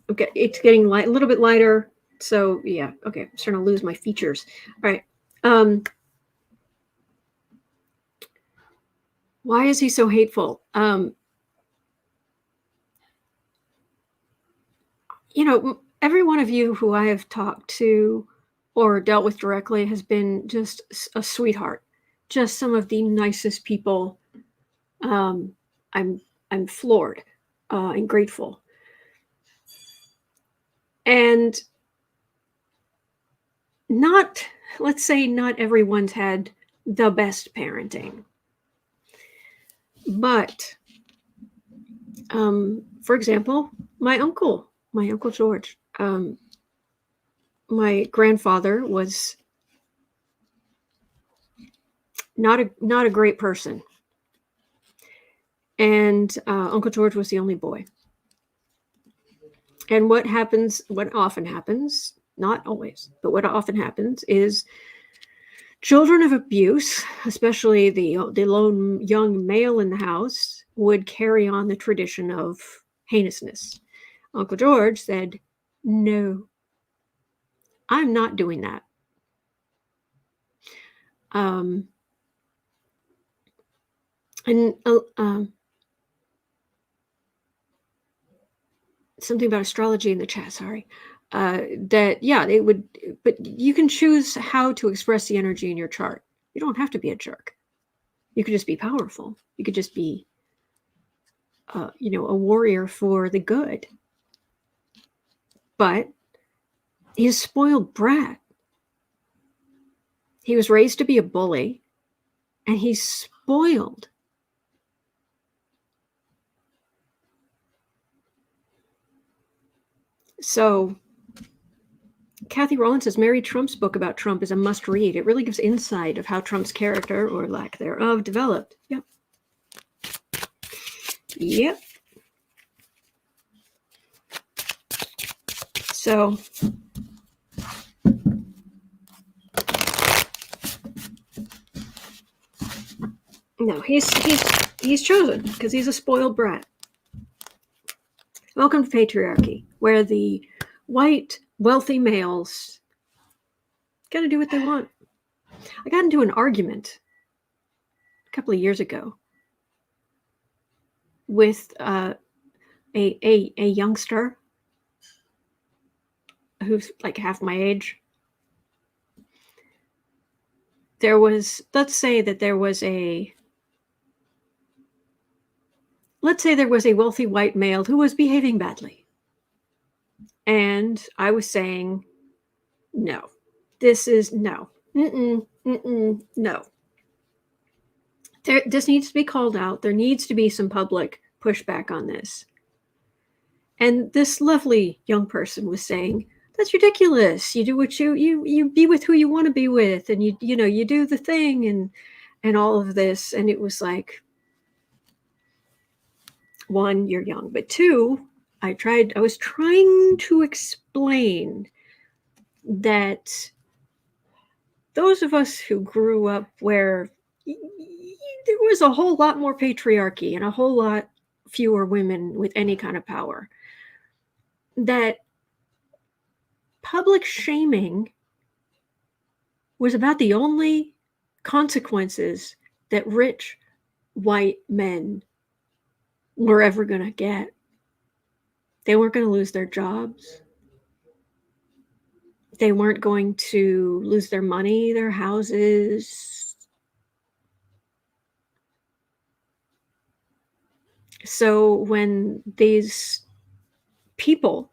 It's getting light, a little bit lighter. So yeah, okay, I'm starting to lose my features. All right. Why is he so hateful? Every one of you who I have talked to or dealt with directly has been just a sweetheart. Just some of the nicest people. I'm floored and grateful. And let's say not everyone's had the best parenting. But, for example, my uncle George, my grandfather was not a great person. And Uncle George was the only boy. And what often happens, not always, but what often happens is children of abuse, especially the lone young male in the house, would carry on the tradition of heinousness. Uncle George said, no, I'm not doing that. Something about astrology in the chat, sorry. They would, but you can choose how to express the energy in your chart. You don't have to be a jerk. You could just be powerful. You could just be, a warrior for the good. But he's a spoiled brat. He was raised to be a bully, and he's spoiled. So, Kathy Rollins says Mary Trump's book about Trump is a must read. It really gives insight of how Trump's character, or lack thereof, developed. Yep. So, no, he's chosen because he's a spoiled brat. Welcome to patriarchy, where the white, wealthy males got to do what they want. I got into an argument a couple of years ago with a youngster who's like half my age. Let's say there was a wealthy white male who was behaving badly. And I was saying, no, this is no. No. This needs to be called out. There needs to be some public pushback on this. And this lovely young person was saying, that's ridiculous. You do what you be with who you want to be with, and you do the thing and all of this. And it was like, one, you're young, but two, I was trying to explain that those of us who grew up where there was a whole lot more patriarchy and a whole lot fewer women with any kind of power, that public shaming was about the only consequences that rich white men were ever going to get. They weren't going to lose their jobs. They weren't going to lose their money, their houses. So when these people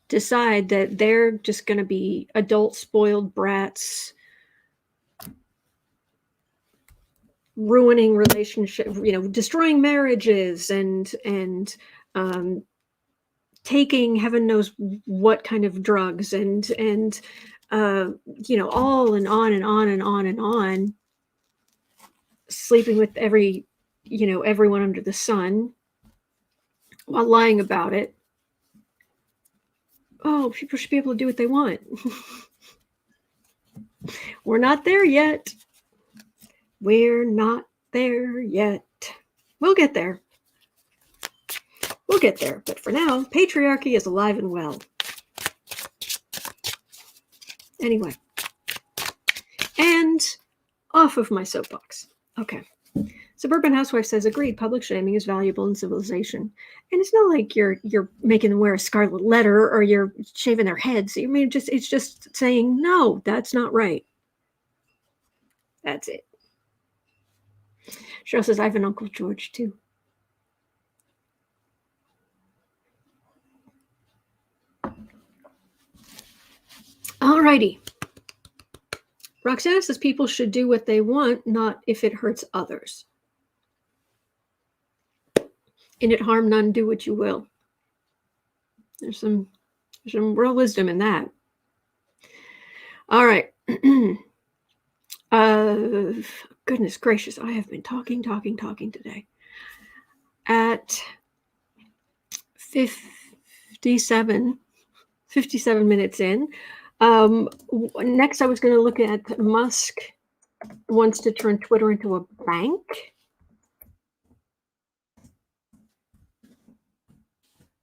decide that they're just going to be adult spoiled brats, ruining relationships, destroying marriages, and taking heaven knows what kind of drugs, and all and on and on and on and on, sleeping with everyone under the sun while lying about it. Oh, people should be able to do what they want. We're not there yet. We're not there yet. We'll get there. We'll get there. But for now, patriarchy is alive and well. Anyway. And off of my soapbox. Okay. Suburban Housewife says, agreed, public shaming is valuable in civilization. And it's not like you're making them wear a scarlet letter or you're shaving their heads. I mean, it's just saying, no, that's not right. That's it. Cheryl says, I have an Uncle George too. Alrighty. Roxana says people should do what they want, not if it hurts others. In it harm none, do what you will. There's some real wisdom in that. All right. Goodness gracious, I have been talking today. At 57 minutes in. Next, I was going to look at Musk wants to turn Twitter into a bank.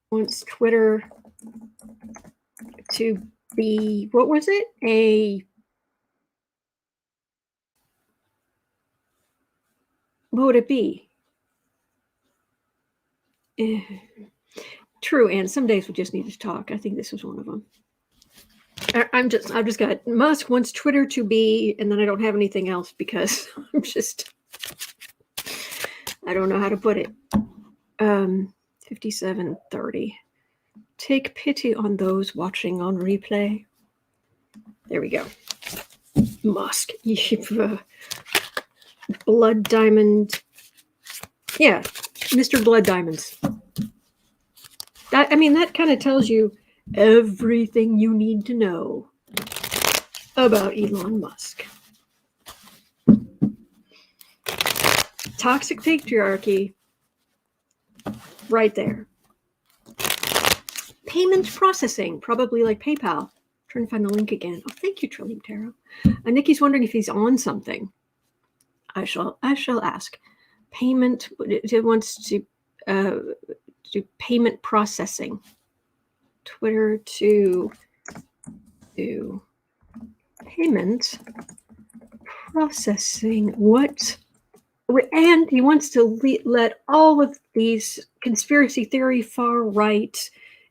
Wants Twitter to be, what was it? What would it be? True, and some days we just need to talk. I think this was one of them. I've just got Musk wants Twitter to be, and then I don't have anything else because I don't know how to put it. 57:30. Take pity on those watching on replay. There we go. Musk. Blood Diamond. Yeah, Mr. Blood Diamonds. That kind of tells you everything you need to know about Elon Musk. Toxic patriarchy. Right there. Payment processing, probably like PayPal. I'm trying to find the link again. Oh, thank you, Trillium Tarot. Nikki's wondering if he's on something. I shall ask. Payment. It wants to do payment processing. Twitter to do payment processing. What? And he wants to let all of these conspiracy theory, far right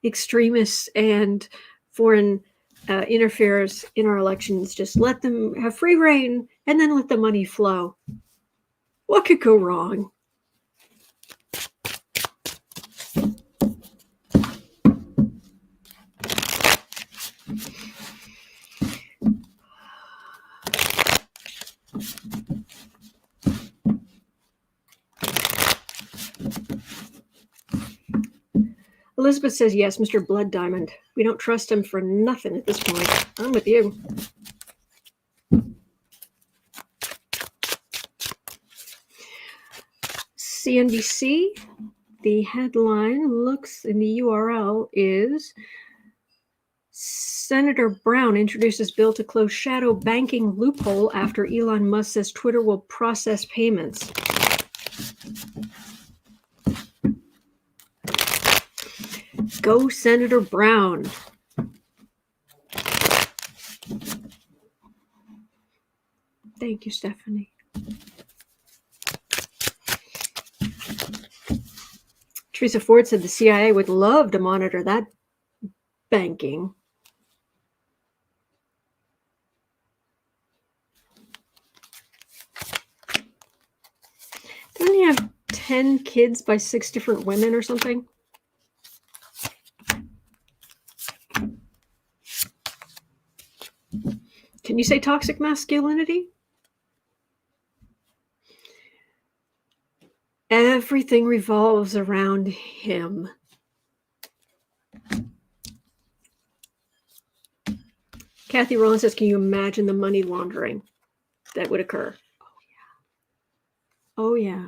extremists and foreign interferers in our elections, just let them have free reign and then let the money flow. What could go wrong? Elizabeth says, yes, Mr. Blood Diamond. We don't trust him for nothing at this point. I'm with you. CNBC, the headline looks in the URL is Senator Brown introduces bill to close shadow banking loophole after Elon Musk says Twitter will process payments. Go Senator Brown. Thank you, Stephanie. Teresa Ford said the CIA would love to monitor that banking. Didn't he have 10 kids by 6 different women or something? Can you say toxic masculinity? Everything revolves around him. Kathy Rowland says, can you imagine the money laundering that would occur? Oh, yeah.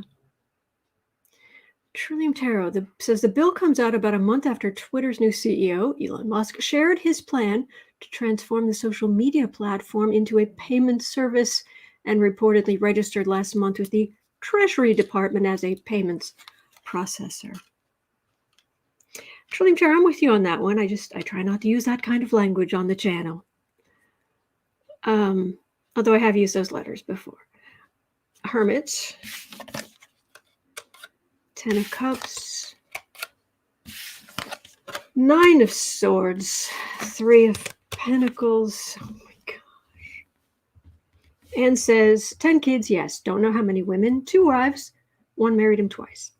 Trillium Tarot says the bill comes out about a month after Twitter's new CEO, Elon Musk, shared his plan to transform the social media platform into a payment service and reportedly registered last month with the Treasury Department as a payments processor. Trillium Tarot, I'm with you on that one. I try not to use that kind of language on the channel. Although I have used those letters before. Hermit. 10 of Cups. 9 of Swords. 3 of Pentacles. Oh my gosh. And says, 10 kids, yes. Don't know how many women. 2 wives. 1 married him twice.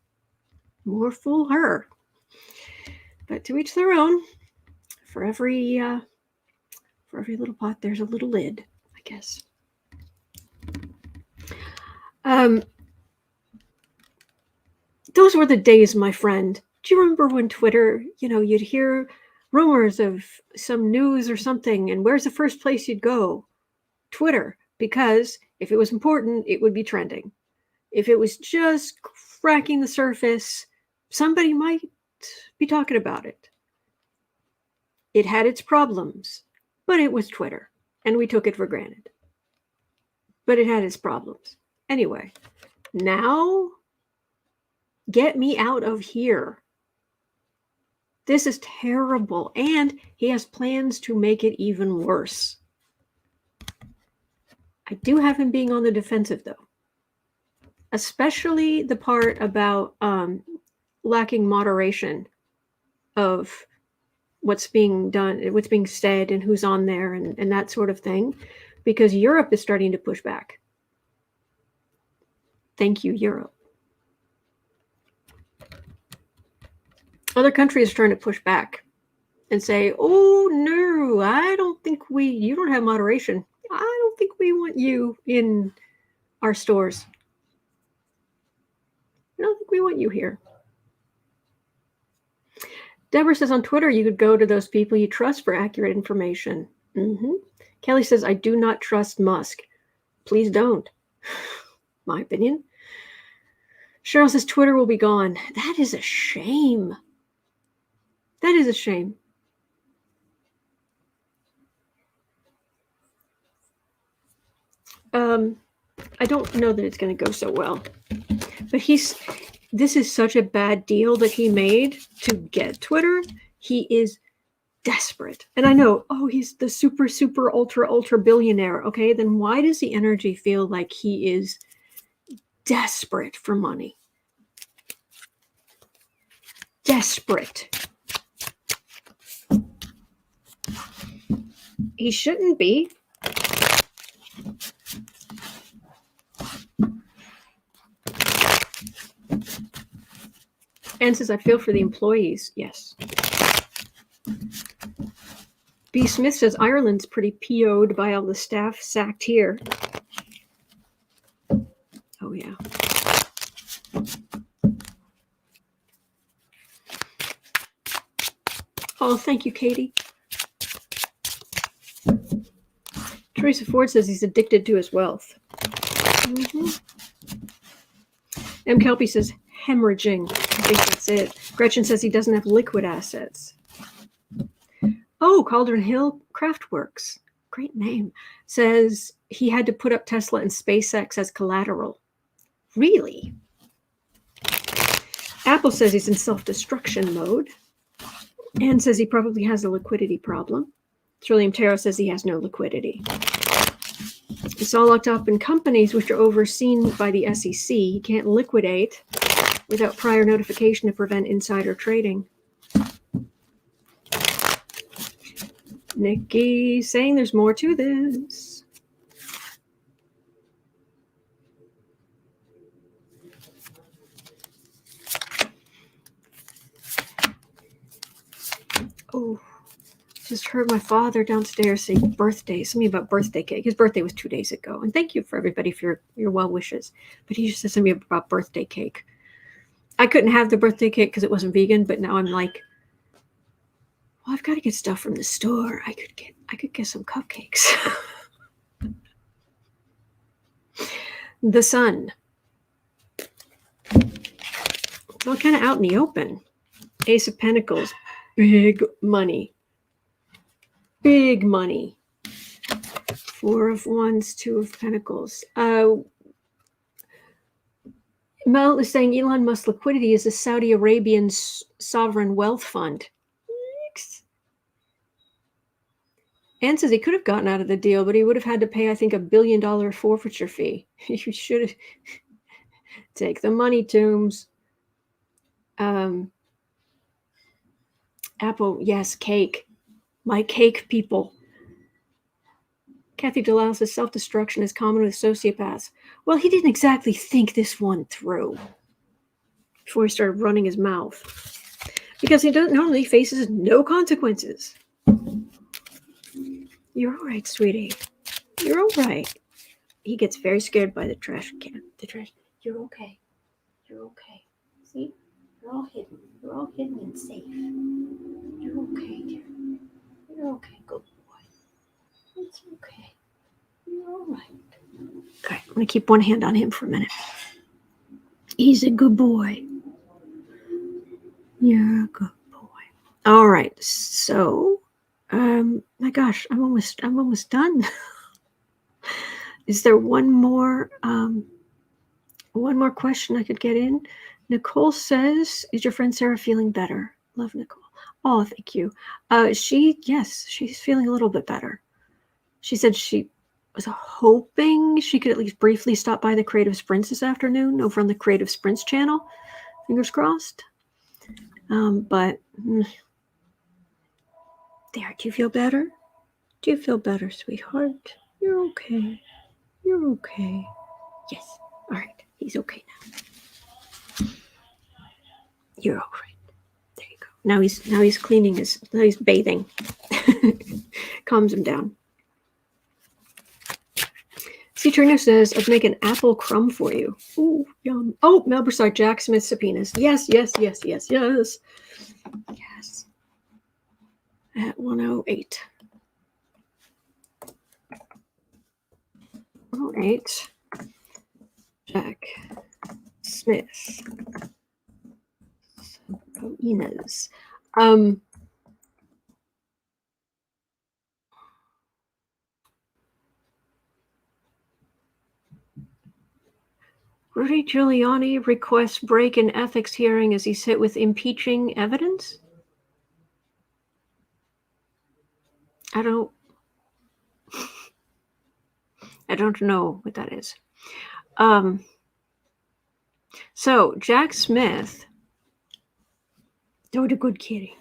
More fool her. But to each their own. For every little pot, there's a little lid, I guess. Those were the days, my friend. Do you remember when Twitter, you'd hear rumors of some news or something, and where's the first place you'd go? Twitter, because if it was important, it would be trending. If it was just cracking the surface, somebody might be talking about it. It had its problems, but it was Twitter, and we took it for granted. But it had its problems. Anyway, now, get me out of here. This is terrible, and he has plans to make it even worse. I do have him being on the defensive, though. Especially the part about lacking moderation of what's being done, what's being said, and who's on there, and that sort of thing, because Europe is starting to push back. Thank you, Europe. Other countries are trying to push back and say, oh, no, I don't think you don't have moderation. I don't think we want you in our stores. I don't think we want you here. Deborah says on Twitter, you could go to those people you trust for accurate information. Mm-hmm. Kelly says, I do not trust Musk. Please don't. My opinion. Cheryl says Twitter will be gone. That is a shame. That is a shame. I don't know that it's going to go so well. But this is such a bad deal that he made to get Twitter. He is desperate. And I know, he's the super, super, ultra billionaire. Okay, then why does the energy feel like he is desperate for money? Desperate. He shouldn't be. Anne says, I feel for the employees. Yes. B. Smith says, Ireland's pretty PO'd by all the staff sacked here. Oh, yeah. Oh, thank you, Katie. Teresa Ford says he's addicted to his wealth. Mm-hmm. M. Kelpie says hemorrhaging. I think that's it. Gretchen says he doesn't have liquid assets. Oh, Cauldron Hill Craftworks, great name, says he had to put up Tesla and SpaceX as collateral. Really? Apple says he's in self-destruction mode and says he probably has a liquidity problem. Trillium Tarot says he has no liquidity. It's all locked up in companies which are overseen by the SEC. He can't liquidate without prior notification to prevent insider trading. Nikki saying there's more to this. Oh, Just heard my father downstairs say birthday, something about birthday cake. His birthday was 2 days ago. And thank you for everybody for your well wishes. But he just said something about birthday cake. I couldn't have the birthday cake because it wasn't vegan, but now I'm like, well, I've got to get stuff from the store. I could get some cupcakes. The sun. It's all kind of out in the open. Ace of Pentacles. Big money. Big money. Four of Wands, Two of Pentacles. Mel is saying Elon Musk's liquidity is a Saudi Arabian sovereign wealth fund. Anne says he could have gotten out of the deal, but he would have had to pay, I think, $1 billion forfeiture fee. You should have take the money, Toombs. Apple, yes, cake. My cake people. Kathy Delisle says self-destruction is common with sociopaths. Well, he didn't exactly think this one through before he started running his mouth. Because he normally faces no consequences. You're all right, sweetie. You're all right. He gets very scared by the trash can. The trash. You're okay. You're okay. See? You're all hidden. You're all hidden and safe. You're okay, dear. You're okay. Good boy. It's okay. You're all right. All right. I'm going to keep one hand on him for a minute. He's a good boy. You're a good boy. All right. So, my gosh, I'm almost done. Is there one more question I could get in? Nicole says, is your friend Sarah feeling better? Love, Nicole. Oh, thank you. She's feeling a little bit better. She said she was hoping she could at least briefly stop by the Creative Sprints this afternoon over on the Creative Sprints channel. Fingers crossed. But there, do you feel better? Do you feel better, sweetheart? You're okay. You're okay. Yes. All right. He's okay now. You're all right. There you go. Now he's cleaning now he's bathing. Calms him down. See, Trina says, I'd make an apple crumb for you. Ooh, yum. Oh, Mel Broussard, Jack Smith subpoenas. Yes. At 108. 108. Jack Smith subpoenas. Rudy Giuliani requests break in ethics hearing as he's hit with impeaching evidence? I don't know what that is. So Jack Smith, the good kitty.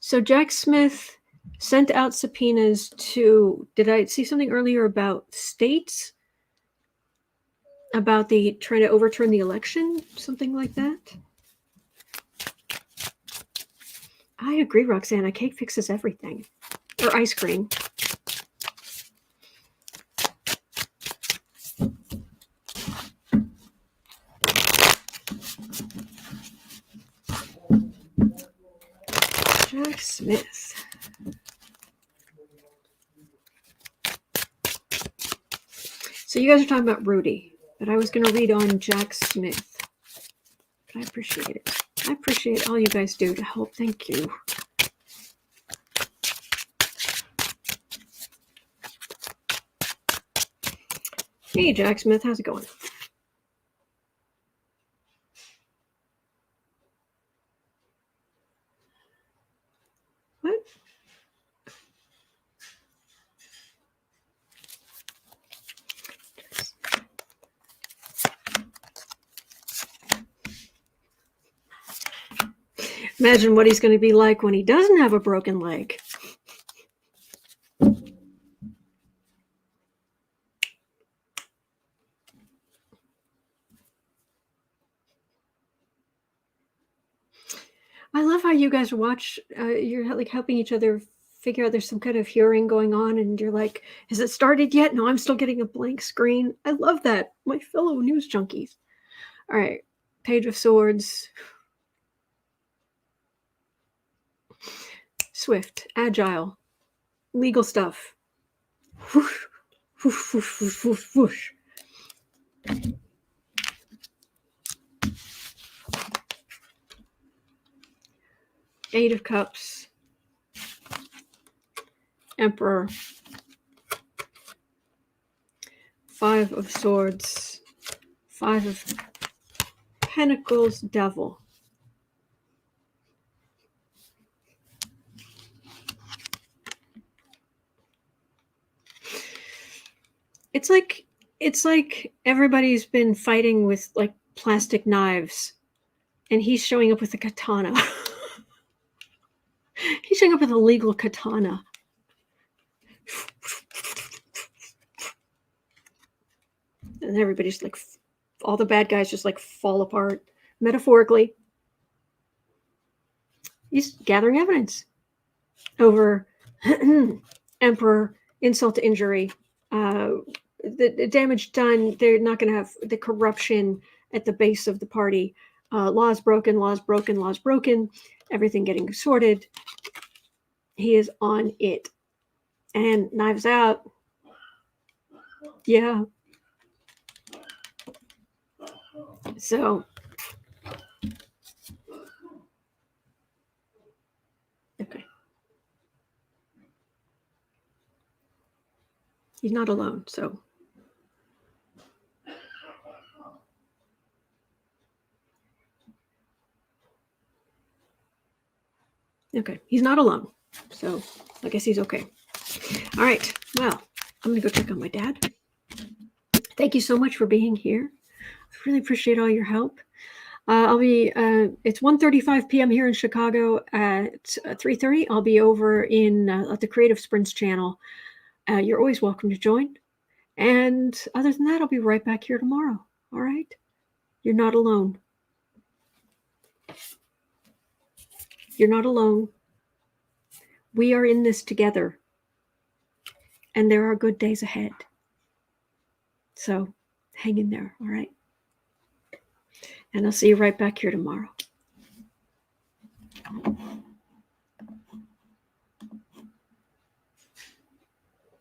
So Jack Smith sent out subpoenas to, did I see something earlier about states? About trying to overturn the election? Something like that? I agree, Roxanne. A cake fixes everything. Or ice cream. Jack Smith. So you guys are talking about Rudy, but I was going to read on Jack Smith. But I appreciate it. I appreciate all you guys do to help. Thank you. Hey, Jack Smith, how's it going? What? Imagine what he's going to be like when he doesn't have a broken leg. I love how you guys watch, you're like helping each other figure out there's some kind of hearing going on and you're like, has it started yet? No, I'm still getting a blank screen. I love that. My fellow news junkies. All right. Page of Swords. Swift, agile, legal stuff. Whoosh, whoosh, whoosh, whoosh, whoosh, whoosh. Eight of Cups. Emperor. Five of Swords. Five of Pentacles, Devil. It's like everybody's been fighting with like plastic knives, and he's showing up with a katana. He's showing up with a legal katana. And everybody's like, all the bad guys just like fall apart, metaphorically. He's gathering evidence over Emperor, insult to injury, the damage done. They're not going to have the corruption at the base of the party. Laws broken, laws broken, laws broken. Everything getting sorted. He is on it. And Knives Out. Yeah. So, okay. He's not alone, so. Okay, he's not alone. So, I guess he's okay. All right, well, I'm going to go check on my dad. Thank you so much for being here. I really appreciate all your help. I'll be, it's 1:35 p.m. here in Chicago. At 3:30, I'll be over in at the Creative Sprints channel. You're always welcome to join. And other than that, I'll be right back here tomorrow. All right? You're not alone. You're not alone. We are in this together. And there are good days ahead. So hang in there, all right? And I'll see you right back here tomorrow.